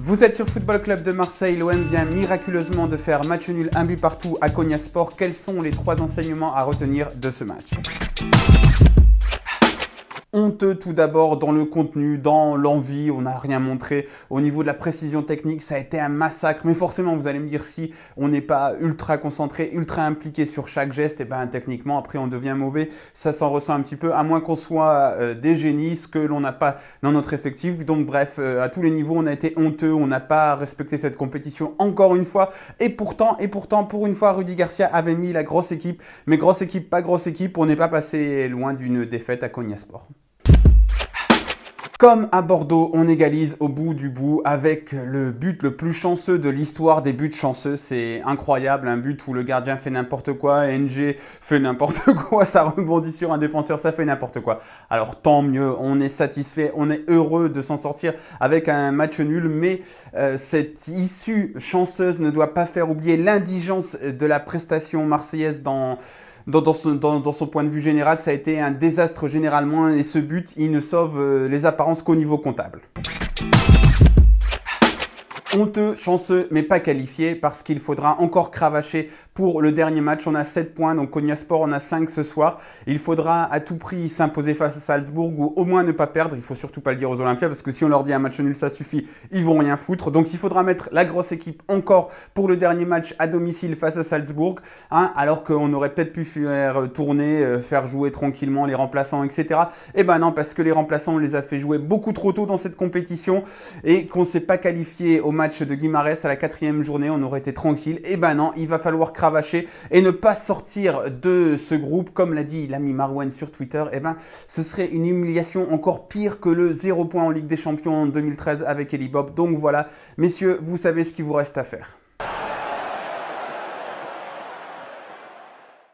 Vous êtes sur Football Club de Marseille, l'OM vient miraculeusement de faire match nul, un but partout à Konyaspor. Quels sont les 3 enseignements à retenir de ce match ? Honteux tout d'abord dans le contenu, dans l'envie, on n'a rien montré. Au niveau de la précision technique, ça a été un massacre. Mais forcément, vous allez me dire, si on n'est pas ultra concentré, ultra impliqué sur chaque geste, et ben techniquement, après on devient mauvais. Ça s'en ressent un petit peu, à moins qu'on soit des génies, ce que l'on n'a pas dans notre effectif. Donc bref, à tous les niveaux, on a été honteux, on n'a pas respecté cette compétition encore une fois. Et pourtant, pour une fois, Rudy Garcia avait mis la grosse équipe. Mais grosse équipe, pas grosse équipe, on n'est pas passé loin d'une défaite à Konyaspor. Comme à Bordeaux, on égalise au bout du bout avec le but le plus chanceux de l'histoire des buts chanceux. C'est incroyable, un but où le gardien fait n'importe quoi, NG fait n'importe quoi, ça rebondit sur un défenseur, ça fait n'importe quoi. Alors tant mieux, on est satisfait, on est heureux de s'en sortir avec un match nul, mais cette issue chanceuse ne doit pas faire oublier l'indigence de la prestation marseillaise dans son point de vue général. Ça a été un désastre généralement et ce but, il ne sauve les apparences qu'au niveau comptable. Honteux, chanceux, mais pas qualifié parce qu'il faudra encore cravacher pour le dernier match. On a 7 points, donc Konyaspor en a 5 ce soir. Il faudra à tout prix s'imposer face à Salzbourg ou au moins ne pas perdre. Il faut surtout pas le dire aux Olympiens parce que si on leur dit un match nul ça suffit, ils vont rien foutre. Donc il faudra mettre la grosse équipe encore pour le dernier match à domicile face à Salzbourg, hein, alors qu'on aurait peut-être pu faire tourner, faire jouer tranquillement les remplaçants, etc. Eh ben non, parce que les remplaçants on les a fait jouer beaucoup trop tôt dans cette compétition et qu'on ne s'est pas qualifié au match de Guimarães à la 4e journée, on aurait été tranquille. Et ben non, il va falloir cravacher et ne pas sortir de ce groupe. Comme l'a dit l'ami Marouane sur Twitter, et ben ce serait une humiliation encore pire que le 0 point en Ligue des Champions en 2013 avec Eli Bob. Donc voilà, messieurs, vous savez ce qu'il vous reste à faire.